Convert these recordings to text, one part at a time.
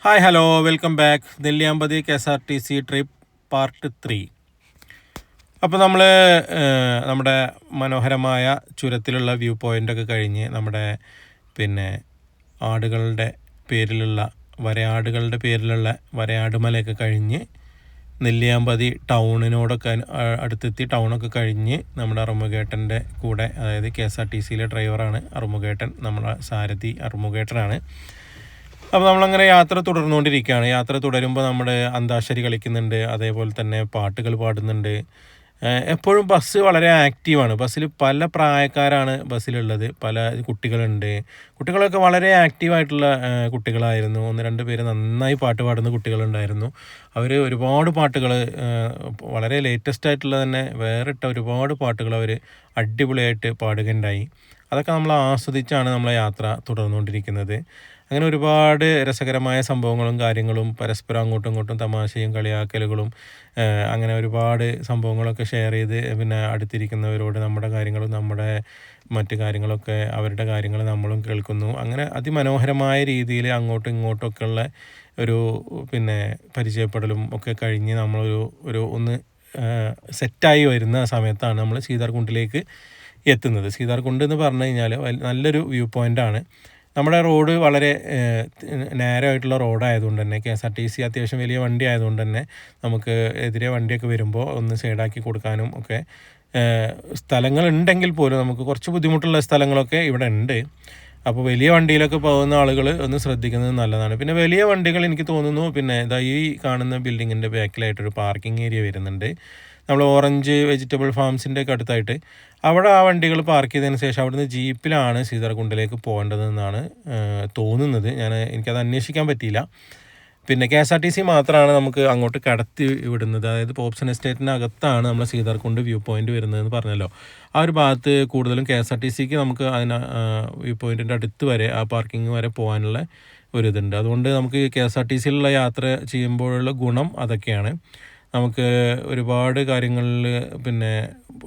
Hi hello welcome back. Nelliyampathy KSRTC trip part 3. അപ്പോൾ നമ്മൾ നമ്മുടെ മനോഹരമായ ചുരത്തിലുള്ള വ്യൂ പോയിൻ്റൊക്കെ കഴിഞ്ഞ് നമ്മുടെ പിന്നെ ആടുകളുടെ പേരിലുള്ള വരയാട് മലയൊക്കെ കഴിഞ്ഞ് നെല്ലിയാമ്പതി ടൗണിനോടൊക്കെ അടുത്തെത്തി. ടൗണൊക്കെ കഴിഞ്ഞ് നമ്മുടെ അറുമുഖേട്ടൻ്റെ കൂടെ, അതായത് KSRTCയിലെ ഡ്രൈവറാണ് അറുമുഖേട്ടൻ, നമ്മുടെ സാരഥി അറുമുഖേട്ടനാണ്. അപ്പോൾ നമ്മളങ്ങനെ യാത്ര തുടർന്നുകൊണ്ടിരിക്കുകയാണ്. യാത്ര തുടരുമ്പോൾ നമ്മൾ അന്താക്ഷരി കളിക്കുന്നുണ്ട്, അതേപോലെ തന്നെ പാട്ടുകൾ പാടുന്നുണ്ട്. എപ്പോഴും ബസ് വളരെ ആക്റ്റീവാണ്. ബസ്സിൽ പല പ്രായക്കാരാണ് ബസ്സിലുള്ളത്. പല കുട്ടികളുണ്ട്. കുട്ടികളൊക്കെ വളരെ ആക്റ്റീവായിട്ടുള്ള കുട്ടികളായിരുന്നു. ഒന്ന് രണ്ട് പേര് നന്നായി പാട്ട് പാടുന്ന കുട്ടികളുണ്ടായിരുന്നു. അവർ ഒരുപാട് പാട്ടുകൾ, വളരെ ലേറ്റസ്റ്റ് ആയിട്ടുള്ള തന്നെ വേറിട്ട ഒരുപാട് പാട്ടുകൾ അവർ അടിപൊളിയായിട്ട് പാടുകയുണ്ടായി. അതൊക്കെ നമ്മൾ ആസ്വദിച്ചാണ് നമ്മളെ യാത്ര തുടർന്നുകൊണ്ടിരിക്കുന്നത്. അങ്ങനെ ഒരുപാട് രസകരമായ സംഭവങ്ങളും കാര്യങ്ങളും, പരസ്പരം അങ്ങോട്ടും ഇങ്ങോട്ടും തമാശയും കളിയാക്കലുകളും, അങ്ങനെ ഒരുപാട് സംഭവങ്ങളൊക്കെ ഷെയർ ചെയ്ത്, പിന്നെ അടുത്തിരിക്കുന്നവരോട് നമ്മുടെ കാര്യങ്ങളും നമ്മുടെ മറ്റു കാര്യങ്ങളൊക്കെ, അവരുടെ കാര്യങ്ങൾ നമ്മളും കേൾക്കുന്നു. അങ്ങനെ അതിമനോഹരമായ രീതിയിൽ അങ്ങോട്ടും ഇങ്ങോട്ടുമൊക്കെ ഉള്ള ഒരു പിന്നെ പരിചയപ്പെടലും ഒക്കെ കഴിഞ്ഞ് നമ്മളൊരു ഒന്ന് സെറ്റായി വരുന്ന സമയത്താണ് നമ്മൾ സീതാർകുണ്ടിലേക്ക് എത്തുന്നത്. സീതാർകുണ്ട് എന്ന് പറഞ്ഞു കഴിഞ്ഞാൽ നല്ലൊരു വ്യൂ പോയിൻ്റാണ്. നമ്മുടെ റോഡ് വളരെ നാരോ ആയിട്ടുള്ള റോഡായതുകൊണ്ട് തന്നെ, KSRTC അത്യാവശ്യം വലിയ വണ്ടി ആയതുകൊണ്ട് തന്നെ നമുക്ക് എതിരെ വണ്ടിയൊക്കെ വരുമ്പോൾ ഒന്ന് സൈഡാക്കി കൊടുക്കാനും ഒക്കെ സ്ഥലങ്ങളുണ്ടെങ്കിൽ പോലും നമുക്ക് കുറച്ച് ബുദ്ധിമുട്ടുള്ള സ്ഥലങ്ങളൊക്കെ ഇവിടെ ഉണ്ട്. അപ്പോൾ വലിയ വണ്ടിയിലൊക്കെ പോകുന്ന ആളുകൾ ഒന്ന് ശ്രദ്ധിക്കുന്നത് നല്ലതാണ്. പിന്നെ വലിയ വണ്ടികൾ എനിക്ക് തോന്നുന്നു, പിന്നെ ഇതാ ഈ കാണുന്ന ബിൽഡിങ്ങിൻ്റെ ബാക്കിലായിട്ടൊരു പാർക്കിംഗ് ഏരിയ വരുന്നുണ്ട്. നമ്മൾ ഓറഞ്ച് വെജിറ്റബിൾ ഫാംസിൻ്റെ ഒക്കെ അടുത്തായിട്ട്. അവിടെ ആ വണ്ടികൾ പാർക്ക് ചെയ്തതിന് ശേഷം അവിടുന്ന് ജീപ്പിലാണ് സീതാർകുണ്ടിലേക്ക് പോകേണ്ടതെന്നാണ് തോന്നുന്നത്. എനിക്കത് അന്വേഷിക്കാൻ പറ്റിയില്ല. പിന്നെ KSRTC മാത്രമാണ് നമുക്ക് അങ്ങോട്ട് കടത്തി വിടുന്നത്. അതായത് പോപ്സൺ എസ്റ്റേറ്റിനകത്താണ് നമ്മൾ സീതാർകുണ്ട് വ്യൂ പോയിൻ്റ് വരുന്നതെന്ന് പറഞ്ഞല്ലോ. ആ ഒരു ഭാഗത്ത് കൂടുതലും KSRTCക്ക് നമുക്ക് വ്യൂ പോയിൻറ്റിൻ്റെ അടുത്ത് വരെ, ആ പാർക്കിംഗ് വരെ പോകാനുള്ള ഒരിതുണ്ട്. അതുകൊണ്ട് നമുക്ക് KSRTCയിലുള്ള യാത്ര ചെയ്യുമ്പോഴുള്ള ഗുണം അതൊക്കെയാണ്. നമുക്ക് ഒരുപാട് കാര്യങ്ങളിൽ പിന്നെ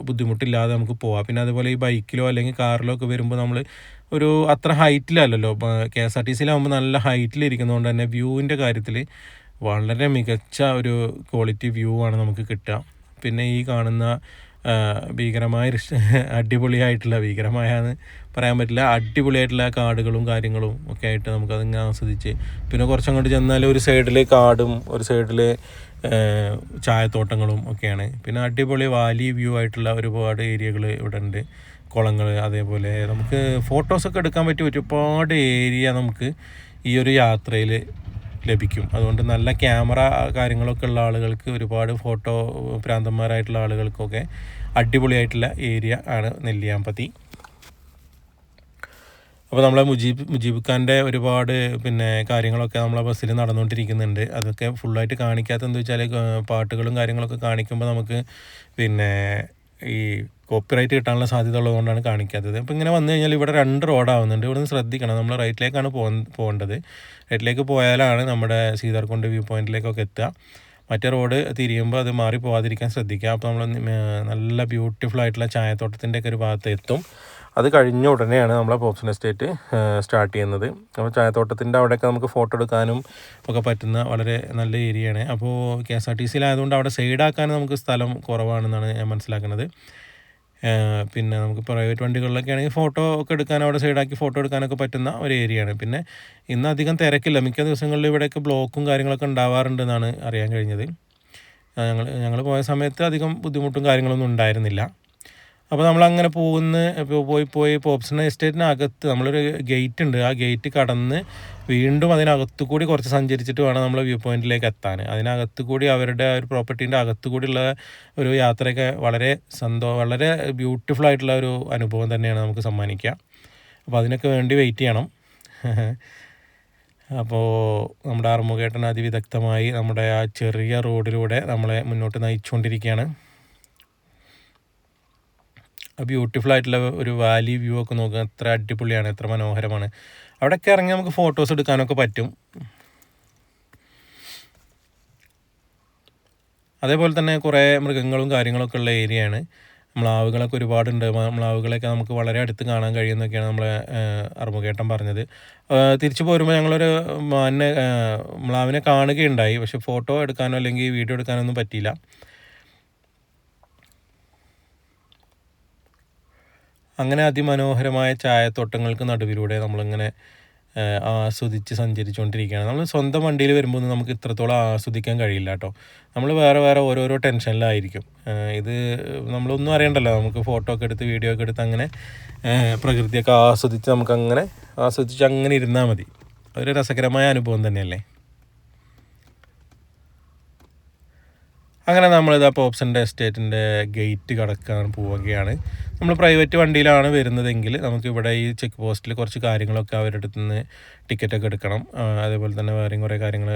ബുദ്ധിമുട്ടില്ലാതെ നമുക്ക് പോവാം. പിന്നെ അതുപോലെ ഈ ബൈക്കിലോ അല്ലെങ്കിൽ കാറിലോ ഒക്കെ വരുമ്പോൾ നമ്മൾ ഒരു അത്ര ഹൈറ്റിലല്ലല്ലോ. KSRTCയിലാകുമ്പോൾ നല്ല ഹൈറ്റിലിരിക്കുന്നതുകൊണ്ട് തന്നെ വ്യൂവിൻ്റെ കാര്യത്തിൽ വളരെ മികച്ച ഒരു ക്വാളിറ്റി വ്യൂ ആണ് നമുക്ക് കിട്ടുക. പിന്നെ ഈ കാണുന്ന ഭീകരമായ ഭീകരമായെന്ന് പറയാൻ പറ്റില്ല, അടിപൊളിയായിട്ടുള്ള കാടുകളും കാര്യങ്ങളും ഒക്കെ ആയിട്ട് നമുക്കതിങ്ങനെ ആസ്വദിച്ച്, പിന്നെ കുറച്ചങ്ങോട്ട് ചെന്നാൽ ഒരു സൈഡിൽ കാടും ഒരു സൈഡിൽ ചായത്തോട്ടങ്ങളും ഒക്കെയാണ്. പിന്നെ അടിപൊളി വാലി വ്യൂ ആയിട്ടുള്ള ഒരുപാട് ഏരിയകൾ ഇവിടെ ഉണ്ട്, കുളങ്ങൾ. അതേപോലെ നമുക്ക് ഫോട്ടോസൊക്കെ എടുക്കാൻ പറ്റിയ ഒരുപാട് ഏരിയ നമുക്ക് ഈ ഒരു യാത്രയിൽ ലഭിക്കും. അതുകൊണ്ട് നല്ല ക്യാമറ കാര്യങ്ങളൊക്കെ ഉള്ള ആളുകൾക്ക്, ഒരുപാട് ഫോട്ടോ ഭ്രാന്തന്മാരായിട്ടുള്ള ആളുകൾക്കൊക്കെ അടിപൊളിയായിട്ടുള്ള ഏരിയ ആണ് നെല്ലിയാമ്പതി. അപ്പോൾ നമ്മളെ മുജീബ് ഖാൻ്റെ ഒരുപാട് പിന്നെ കാര്യങ്ങളൊക്കെ നമ്മളെ ബസ്സിൽ നടന്നുകൊണ്ടിരിക്കുന്നുണ്ട്. അതൊക്കെ ഫുള്ളായിട്ട് കാണിക്കാത്തതെന്ന് വെച്ചാൽ പാട്ടുകളും കാര്യങ്ങളൊക്കെ കാണിക്കുമ്പോൾ നമുക്ക് പിന്നെ ഈ കോപ്പിറൈറ്റ് കിട്ടാനുള്ള സാധ്യത ഉള്ളതുകൊണ്ടാണ് കാണിക്കാത്തത്. അപ്പോൾ ഇങ്ങനെ വന്നു കഴിഞ്ഞാൽ ഇവിടെ 2 റോഡാവുന്നുണ്ട്. ഇവിടെ നിന്ന് ശ്രദ്ധിക്കണം, നമ്മൾ റൈറ്റിലേക്കാണ് പോകേണ്ടത്. റൈറ്റിലേക്ക് പോയാലാണ് നമ്മുടെ സീതാർകുണ്ട് വ്യൂ പോയിൻറ്റിലേക്കൊക്കെ എത്തുക. മറ്റേ റോഡ് തിരിയുമ്പോൾ അത് മാറി പോകാതിരിക്കാൻ ശ്രദ്ധിക്കുക. അപ്പോൾ നമ്മൾ നല്ല ബ്യൂട്ടിഫുൾ ആയിട്ടുള്ള ചായത്തോട്ടത്തിൻ്റെയൊക്കെ ഒരു ഭാഗത്ത് എത്തും. അത് കഴിഞ്ഞ ഉടനെയാണ് നമ്മളെ പോപ്സൺ എസ്റ്റേറ്റ് സ്റ്റാർട്ട് ചെയ്യുന്നത്. അപ്പോൾ ചായത്തോട്ടത്തിൻ്റെ അവിടെയൊക്കെ നമുക്ക് ഫോട്ടോ എടുക്കാനും ഒക്കെ പറ്റുന്ന വളരെ നല്ല ഏരിയയാണ്. അപ്പോൾ KSRTCയിലായതുകൊണ്ട് അവിടെ സൈഡാക്കാൻ നമുക്ക് സ്ഥലം കുറവാണെന്നാണ് ഞാൻ മനസ്സിലാക്കുന്നത്. പിന്നെ നമുക്ക് പ്രൈവറ്റ് വണ്ടികളിലൊക്കെ ആണെങ്കിൽ ഫോട്ടോ ഒക്കെ എടുക്കാൻ, അവിടെ സൈഡാക്കി ഫോട്ടോ എടുക്കാനൊക്കെ പറ്റുന്ന ഒരു ഏരിയയാണ്. പിന്നെ ഇന്ന് അധികം തിരക്കില്ല. മിക്ക ദിവസങ്ങളിൽ ഇവിടെയൊക്കെ ബ്ലോക്കും കാര്യങ്ങളൊക്കെ ഉണ്ടാവാറുണ്ടെന്നാണ് അറിയാൻ കഴിഞ്ഞത്. ഞങ്ങൾ പോയ സമയത്ത് അധികം ബുദ്ധിമുട്ടും കാര്യങ്ങളൊന്നും ഉണ്ടായിരുന്നില്ല. അപ്പോൾ നമ്മളങ്ങനെ പോയി പോപ്സൺ എസ്റ്റേറ്റിനകത്ത് നമ്മളൊരു ഗേറ്റ് ഉണ്ട്. ആ ഗേറ്റ് കടന്ന് വീണ്ടും അതിനകത്തു കൂടി കുറച്ച് സഞ്ചരിച്ചിട്ട് വേണം നമ്മൾ വ്യൂ പോയിൻറ്റിലേക്ക് എത്താൻ. അതിനകത്ത് കൂടി അവരുടെ ഒരു പ്രോപ്പർട്ടീൻ്റെ അകത്തു കൂടിയുള്ള ഒരു യാത്രയൊക്കെ വളരെ ബ്യൂട്ടിഫുൾ ആയിട്ടുള്ള ഒരു അനുഭവം തന്നെയാണ് നമുക്ക് സമ്മാനിക്കുക. അപ്പോൾ അതിനൊക്കെ വേണ്ടി വെയിറ്റ് ചെയ്യണം. അപ്പോൾ നമ്മുടെ അറുമുഖേട്ടൻ അതിവിദഗ്ധമായി നമ്മുടെ ആ ചെറിയ റോഡിലൂടെ നമ്മളെ മുന്നോട്ട് നയിച്ചുകൊണ്ടിരിക്കുകയാണ്. ബ്യൂട്ടിഫുൾ ആയിട്ടുള്ള ഒരു വാലി വ്യൂ ഒക്കെ നോക്കുക, എത്ര അടിപൊളിയാണ്, എത്ര മനോഹരമാണ്. അവിടെയൊക്കെ ഇറങ്ങി നമുക്ക് ഫോട്ടോസ് എടുക്കാനൊക്കെ പറ്റും. അതേപോലെ തന്നെ കുറേ മൃഗങ്ങളും കാര്യങ്ങളൊക്കെ ഉള്ള ഏരിയയാണ്. മ്ലാവുകളൊക്കെ ഒരുപാടുണ്ട്. മ്ലാവുകളെയൊക്കെ നമുക്ക് വളരെ അടുത്ത് കാണാൻ കഴിയുമെന്നൊക്കെയാണ് നമ്മളെ അറുമുഖേട്ടൻ പറഞ്ഞത്. തിരിച്ചു പോരുമ്പോൾ ഞങ്ങളൊരു മ്ലാവിനെ കാണുകയുണ്ടായി. പക്ഷെ ഫോട്ടോ എടുക്കാനോ അല്ലെങ്കിൽ വീഡിയോ എടുക്കാനോ ഒന്നും പറ്റിയില്ല. അങ്ങനെ അതിമനോഹരമായ ചായത്തോട്ടങ്ങൾക്ക് നടുവിലൂടെ നമ്മളിങ്ങനെ ആസ്വദിച്ച് സഞ്ചരിച്ചുകൊണ്ടിരിക്കുകയാണ്. നമ്മൾ സ്വന്തം വണ്ടിയിൽ വരുമ്പോൾ നമുക്ക് ഇത്രത്തോളം ആസ്വദിക്കാൻ കഴിയില്ല കേട്ടോ. നമ്മൾ വേറെ ഓരോരോ ടെൻഷനിലായിരിക്കും. ഇത് നമ്മളൊന്നും അറിയണ്ടല്ലോ, നമുക്ക് ഫോട്ടോ ഒക്കെ എടുത്ത് വീഡിയോ ഒക്കെ എടുത്ത് അങ്ങനെ പ്രകൃതിയൊക്കെ ആസ്വദിച്ച് ആസ്വദിച്ച് അങ്ങനെ ഇരുന്നാൽ മതി. ഒരു രസകരമായ അനുഭവം തന്നെയല്ലേ. അങ്ങനെ നമ്മളിതാ പോപ്സൻ്റെ എസ്റ്റേറ്റിൻ്റെ ഗേറ്റ് കടക്കാൻ പോവുകയാണ്. നമ്മൾ പ്രൈവറ്റ് വണ്ടിയിലാണ് വരുന്നതെങ്കിൽ നമുക്കിവിടെ ഈ ചെക്ക് പോസ്റ്റിൽ കുറച്ച് കാര്യങ്ങളൊക്കെ അവരുടെ അടുത്ത് നിന്ന് ടിക്കറ്റൊക്കെ എടുക്കണം. അതേപോലെ തന്നെ വേറെയും കുറേ കാര്യങ്ങൾ,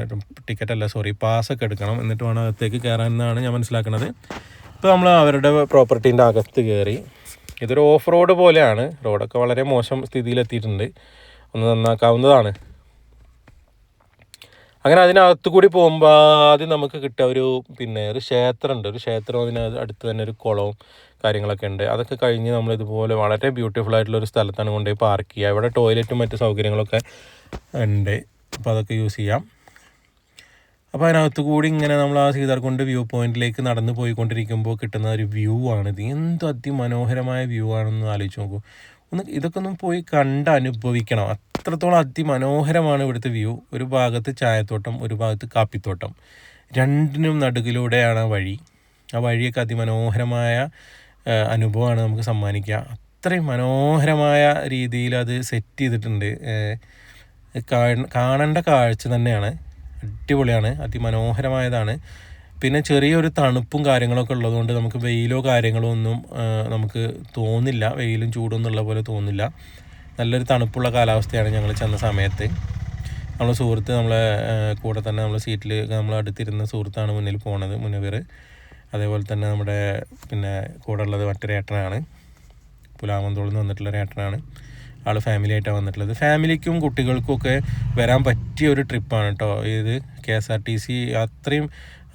പാസ്സൊക്കെ എടുക്കണം. എന്നിട്ട് വേണം അകത്തേക്ക് കയറാമെന്നാണ് ഞാൻ മനസ്സിലാക്കുന്നത്. ഇപ്പോൾ നമ്മൾ അവരുടെ പ്രോപ്പർട്ടീൻ്റെ അകത്ത് കയറി. ഇതൊരു ഓഫ് റോഡ് പോലെയാണ്. റോഡൊക്കെ വളരെ മോശം സ്ഥിതിയിലെത്തിയിട്ടുണ്ട്. ഒന്ന് നന്നാക്കാവുന്നതാണ്. അങ്ങനെ അതിനകത്ത് കൂടി പോകുമ്പോൾ ആദ്യം നമുക്ക് കിട്ടുക ഒരു ക്ഷേത്രമുണ്ട്. ഒരു ക്ഷേത്രം, അതിന് അടുത്ത് തന്നെ ഒരു കുളവും കാര്യങ്ങളൊക്കെ ഉണ്ട്. അതൊക്കെ കഴിഞ്ഞ് നമ്മളിതുപോലെ വളരെ ബ്യൂട്ടിഫുൾ ആയിട്ടുള്ളൊരു സ്ഥലത്താണ് കൊണ്ടുപോയി പാർക്ക് ചെയ്യുക. ഇവിടെ ടോയ്ലറ്റും മറ്റ് സൗകര്യങ്ങളൊക്കെ ഉണ്ട്. അപ്പോൾ അതൊക്കെ യൂസ് ചെയ്യാം. അപ്പോൾ അതിനകത്ത് കൂടി ഇങ്ങനെ നമ്മൾ ആ സീതാർകുണ്ട് വ്യൂ പോയിന്റിലേക്ക് നടന്നു പോയിക്കൊണ്ടിരിക്കുമ്പോൾ കിട്ടുന്ന ഒരു വ്യൂ ആണിത്. എന്ത് അതിമനോഹരമായ വ്യൂ ആണെന്ന് ആലോചിച്ച് നോക്കൂ. ഇതൊക്കെ ഒന്ന് പോയി കണ്ട് അനുഭവിക്കണം. അത്രത്തോളം അതിമനോഹരമാണ് ഇവിടുത്തെ വ്യൂ. ഒരു ഭാഗത്ത് ചായത്തോട്ടം, ഒരു ഭാഗത്ത് കാപ്പിത്തോട്ടം, രണ്ടിനും നടുക്കിലൂടെയാണ് വഴി. ആ വഴിയൊക്കെ അതിമനോഹരമായ അനുഭവമാണ് നമുക്ക് സമ്മാനിക്കുക. അത്രയും മനോഹരമായ രീതിയിൽ അത് സെറ്റ് ചെയ്തിട്ടുണ്ട്. കാണേണ്ട കാഴ്ച തന്നെയാണ്. അടിപൊളിയാണ്, അതിമനോഹരമായതാണ്. പിന്നെ ചെറിയൊരു തണുപ്പും കാര്യങ്ങളൊക്കെ ഉള്ളതുകൊണ്ട് നമുക്ക് വെയിലോ കാര്യങ്ങളോ ഒന്നും നമുക്ക് തോന്നില്ല. വെയിലും ചൂടൊന്നുള്ള പോലെ തോന്നില്ല. നല്ലൊരു തണുപ്പുള്ള കാലാവസ്ഥയാണ് ഞങ്ങൾ ചെന്ന സമയത്ത്. നമ്മളെ സുഹൃത്ത് നമ്മളെ കൂടെ തന്നെ സീറ്റിൽ അടുത്തിരുന്ന സുഹൃത്താണ് മുന്നിൽ പോണത്, മുനവീർ. അതേപോലെ തന്നെ നമ്മുടെ കൂടെ ഉള്ളത് മറ്റൊരു ഏട്ടനാണ്, പുലാമന്തോളിൽ നിന്ന് വന്നിട്ടുള്ളൊരു ഏട്ടനാണ്. ആൾ ഫാമിലി ആയിട്ടാണ് വന്നിട്ടുള്ളത്. ഫാമിലിക്കും കുട്ടികൾക്കുമൊക്കെ വരാൻ പറ്റിയ ഒരു ട്രിപ്പാണ് കേട്ടോ ഇത്. KSRTC അത്രയും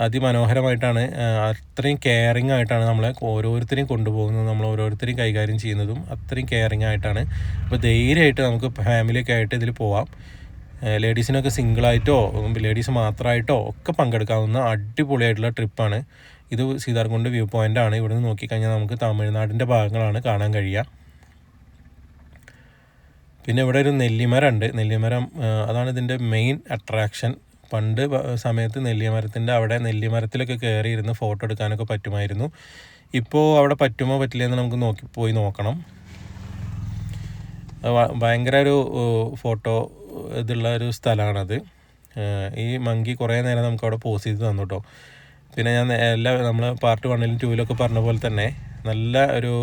അതിമനോഹരമായിട്ടാണ്, അത്രയും കെയറിങ് ആയിട്ടാണ് നമ്മളെ ഓരോരുത്തരെയും കൊണ്ടുപോകുന്നത്, നമ്മൾ ഓരോരുത്തരെയും കൈകാര്യം ചെയ്യുന്നതും അത്രയും കെയറിങ് ആയിട്ടാണ്. അപ്പോൾ ധൈര്യമായിട്ട് നമുക്ക് ഫാമിലിയൊക്കെ ആയിട്ട് ഇതിൽ പോവാം. ലേഡീസിനൊക്കെ സിംഗിളായിട്ടോ ലേഡീസ് മാത്രമായിട്ടോ ഒക്കെ പങ്കെടുക്കാവുന്ന അടിപൊളിയായിട്ടുള്ള ട്രിപ്പാണ് ഇത്. സീതാർകുണ്ട് വ്യൂ പോയിൻ്റാണ്. ഇവിടെ നിന്ന് നോക്കിക്കഴിഞ്ഞാൽ നമുക്ക് തമിഴ്നാടിൻ്റെ ഭാഗങ്ങളാണ് കാണാൻ കഴിയുക. പിന്നെ ഇവിടെ ഒരു നെല്ലിമരമുണ്ട്. നെല്ലിമരം അതാണ് ഇതിൻ്റെ മെയിൻ അട്രാക്ഷൻ. പണ്ട് സമയത്ത് നെല്ലിമരത്തിലൊക്കെ കയറി ഇരുന്ന് ഫോട്ടോ എടുക്കാനൊക്കെ പറ്റുമായിരുന്നു. ഇപ്പോൾ അവിടെ പറ്റുമോ പറ്റില്ല എന്ന് നമുക്ക് പോയി നോക്കണം. ഭയങ്കര ഒരു ഫോട്ടോ ഇതുള്ള ഒരു സ്ഥലമാണത്. ഈ മങ്കി കുറേ നേരം നമുക്ക് അവിടെ പോസ് ചെയ്ത് തന്നു കേട്ടോ. പിന്നെ ഞാൻ നമ്മൾ പാർട്ട് 1ലും 2ലും പറഞ്ഞ പോലെ തന്നെ നല്ല ഒരു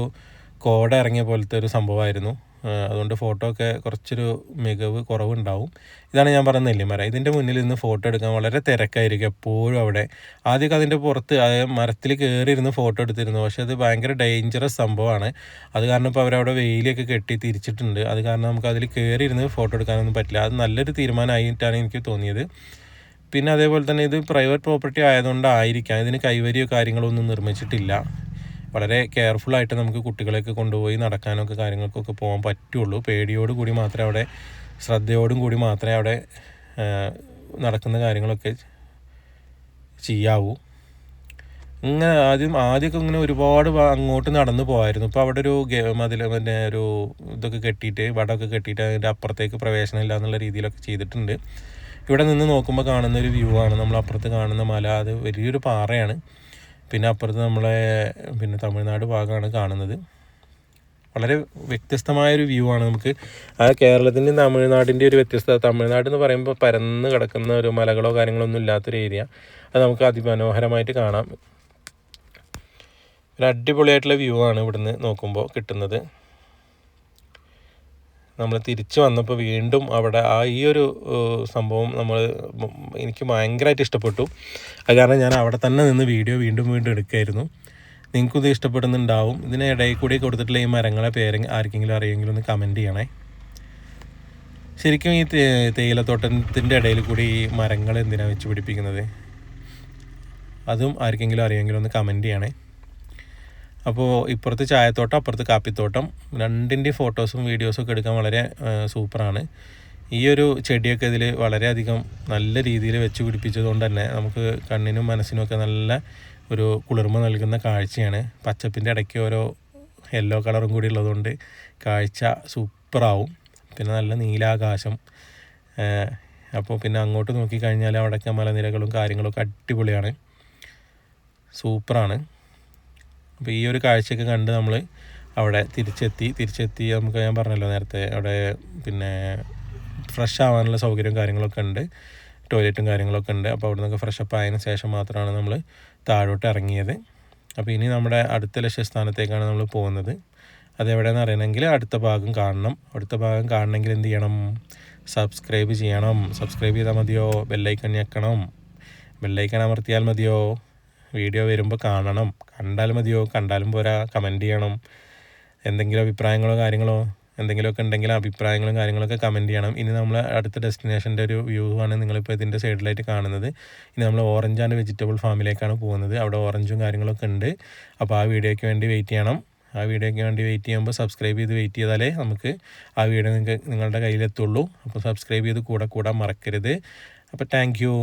കോട ഇറങ്ങിയ പോലത്തെ ഒരു സംഭവമായിരുന്നു. അതുകൊണ്ട് ഫോട്ടോ ഒക്കെ കുറച്ചൊരു മികവ് കുറവുണ്ടാവും. ഇതാണ് ഞാൻ പറഞ്ഞ നെല്ലിമരം. ഇതിൻ്റെ മുന്നിൽ നിന്ന് ഫോട്ടോ എടുക്കാൻ വളരെ തിരക്കായിരിക്കും എപ്പോഴും അവിടെ. ആദ്യമൊക്കെ അതിൻ്റെ പുറത്ത് മരത്തിൽ കയറിയിരുന്ന് ഫോട്ടോ എടുത്തിരുന്നു. പക്ഷേ അത് ഭയങ്കര ഡേഞ്ചറസ് സംഭവമാണ്. അത് കാരണം ഇപ്പോൾ അവരവിടെ വെയിലൊക്കെ കെട്ടി തിരിച്ചിട്ടുണ്ട്. അത് കാരണം നമുക്ക് അതിൽ കയറിയിരുന്ന് ഫോട്ടോ എടുക്കാനൊന്നും പറ്റില്ല. അത് നല്ലൊരു തീരുമാനമായിട്ടാണ് എനിക്ക് തോന്നിയത്. പിന്നെ അതേപോലെ തന്നെ ഇത് പ്രൈവറ്റ് പ്രോപ്പർട്ടി ആയതുകൊണ്ടായിരിക്കാം ഇതിന് കൈവരിയോ കാര്യങ്ങളോ ഒന്നും നിർമ്മിച്ചിട്ടില്ല. വളരെ കെയർഫുള്ളായിട്ട് നമുക്ക് കുട്ടികളെയൊക്കെ കൊണ്ടുപോയി നടക്കാനൊക്കെ കാര്യങ്ങൾക്കൊക്കെ പോകാൻ പറ്റുള്ളൂ. പേടിയോട് കൂടി മാത്രമേ അവിടെ, ശ്രദ്ധയോടും കൂടി മാത്രമേ അവിടെ നടക്കുന്ന കാര്യങ്ങളൊക്കെ ചെയ്യാവൂ. ആദ്യമൊക്കെ ഇങ്ങനെ ഒരുപാട് അങ്ങോട്ട് നടന്നു പോകായിരുന്നു. ഇപ്പോൾ അവിടെ ഒരു ഒരു ഇതൊക്കെ കെട്ടിയിട്ട്, വടമൊക്കെ കെട്ടിയിട്ട് അതിൻ്റെ അപ്പുറത്തേക്ക് പ്രവേശനമില്ല എന്നുള്ള രീതിയിലൊക്കെ ചെയ്തിട്ടുണ്ട്. ഇവിടെ നിന്ന് നോക്കുമ്പോൾ കാണുന്നൊരു വ്യൂ ആണ്. നമ്മളപ്പുറത്ത് കാണുന്ന മല, അത് വലിയൊരു പാറയാണ്. പിന്നെ അപ്പുറത്ത് നമ്മളെ തമിഴ്നാട് ഭാഗമാണ് കാണുന്നത്. വളരെ വ്യത്യസ്തമായൊരു വ്യൂ ആണ്. നമുക്ക് ആ കേരളത്തിൻ്റെയും തമിഴ്നാടിൻ്റെ ഒരു വ്യത്യസ്തത. തമിഴ്നാട് എന്ന് പറയുമ്പോൾ പരന്ന് കിടക്കുന്ന ഒരു മലകളോ കാര്യങ്ങളോ ഒന്നും ഇല്ലാത്തൊരു ഏരിയ. അത് നമുക്ക് അതിമനോഹരമായിട്ട് കാണാം. ഒരു അടിപൊളിയായിട്ടുള്ള വ്യൂ ആണ് ഇവിടുന്ന് നോക്കുമ്പോൾ കിട്ടുന്നത്. നമ്മൾ തിരിച്ച് വന്നപ്പോൾ വീണ്ടും അവിടെ ഈ ഒരു സംഭവം എനിക്ക് ഭയങ്കരമായിട്ട് ഇഷ്ടപ്പെട്ടു. അത് കാരണം ഞാൻ അവിടെ തന്നെ നിന്ന് വീഡിയോ വീണ്ടും എടുക്കുമായിരുന്നു. നിങ്ങൾക്കിത് ഇഷ്ടപ്പെടുന്നുണ്ടാവും. ഇതിനിടയിൽ കൂടി കൊടുത്തിട്ടുള്ള ഈ മരങ്ങളെ പേര് ആർക്കെങ്കിലും അറിയെങ്കിലും ഒന്ന് കമൻറ്റ് ചെയ്യണേ. ശരിക്കും ഈ തേയിലത്തോട്ടത്തിൻ്റെ ഇടയിൽ കൂടി ഈ മരങ്ങൾ എന്തിനാണ് വെച്ച് പിടിപ്പിക്കുന്നത്? അതും ആർക്കെങ്കിലും അറിയെങ്കിലും ഒന്ന് കമൻറ്റ് ചെയ്യണേ. അപ്പോൾ ഇപ്പുറത്ത് ചായത്തോട്ടം, അപ്പുറത്ത് കാപ്പിത്തോട്ടം, രണ്ടിൻ്റെ ഫോട്ടോസും വീഡിയോസും ഒക്കെ എടുക്കാൻ വളരെ സൂപ്പറാണ്. ഈ ഒരു ചെടിയൊക്കെ ഇതിൽ വളരെയധികം നല്ല രീതിയിൽ വെച്ച് പിടിപ്പിച്ചതുകൊണ്ട് തന്നെ നമുക്ക് കണ്ണിനും മനസ്സിനുമൊക്കെ നല്ല ഒരു കുളിർമ നൽകുന്ന കാഴ്ചയാണ്. പച്ചപ്പിൻ്റെ ഇടയ്ക്ക് ഓരോ യെല്ലോ കളറും കൂടി ഉള്ളതുകൊണ്ട് കാഴ്ച സൂപ്പറാവും. പിന്നെ നല്ല നീലാകാശം. അപ്പോൾ പിന്നെ അങ്ങോട്ട് നോക്കിക്കഴിഞ്ഞാൽ അവിടെയൊക്കെ മലനിരകളും കാര്യങ്ങളൊക്കെ അടിപൊളിയാണ്, സൂപ്പറാണ്. അപ്പോൾ ഈ ഒരു കാഴ്ചയൊക്കെ കണ്ട് നമ്മൾ അവിടെ തിരിച്ചെത്തി നമുക്ക് ഞാൻ പറഞ്ഞല്ലോ നേരത്തെ അവിടെ പിന്നെ ഫ്രഷ് ആവാനുള്ള സൗകര്യവും കാര്യങ്ങളൊക്കെ ഉണ്ട്, ടോയ്ലറ്റും കാര്യങ്ങളൊക്കെ ഉണ്ട്. അപ്പോൾ അവിടെ നിന്നൊക്കെ ഫ്രഷപ്പ് ആയതിനു ശേഷം മാത്രമാണ് നമ്മൾ താഴോട്ട് ഇറങ്ങിയത്. അപ്പോൾ ഇനി നമ്മുടെ അടുത്ത ലക്ഷ്യസ്ഥാനത്തേക്കാണ് നമ്മൾ പോകുന്നത്. അതെവിടെയെന്ന് അറിയണമെങ്കിൽ അടുത്ത ഭാഗം കാണണം. അടുത്ത ഭാഗം കാണണമെങ്കിൽ എന്ത് ചെയ്യണം? സബ്സ്ക്രൈബ് ചെയ്യണം. സബ്സ്ക്രൈബ് ചെയ്താൽ മതിയോ? ബെല്ലൈക്കൺ ഞെക്കണം. ബെല്ലൈക്കൺ അമർത്തിയാൽ മതിയോ? വീഡിയോ വരുമ്പോൾ കാണണം. കണ്ടാൽ മതിയോ? കണ്ടാലും പോരാ, കമൻറ്റ് ചെയ്യണം. എന്തെങ്കിലും അഭിപ്രായങ്ങളോ കാര്യങ്ങളോ എന്തെങ്കിലുമൊക്കെ ഉണ്ടെങ്കിൽ അഭിപ്രായങ്ങളും കാര്യങ്ങളൊക്കെ കമൻറ്റ് ചെയ്യണം. ഇനി നമ്മൾ അടുത്ത ഡെസ്റ്റിനേഷൻ്റെ ഒരു വ്യൂ ആണ് നിങ്ങളിപ്പോൾ ഇതിൻ്റെ സൈഡിലായിട്ട് കാണുന്നത്. ഇനി നമ്മൾ ഓറഞ്ച് ആൻഡ് വെജിറ്റബിൾ ഫാമിലേക്കാണ് പോകുന്നത്. അവിടെ ഓറഞ്ചും കാര്യങ്ങളൊക്കെ ഉണ്ട്. അപ്പോൾ ആ വീഡിയോയ്ക്ക് വേണ്ടി വെയിറ്റ് ചെയ്യണം. ആ വീഡിയോയ്ക്ക് വേണ്ടി വെയിറ്റ് ചെയ്യുമ്പോൾ സബ്സ്ക്രൈബ് ചെയ്ത് വെയിറ്റ് ചെയ്താലേ നമുക്ക് ആ വീഡിയോ നിങ്ങളുടെ കയ്യിലെത്തുള്ളൂ. അപ്പോൾ സബ്സ്ക്രൈബ് ചെയ്ത് കൂടെ മറക്കരുത്. അപ്പോൾ താങ്ക് യു.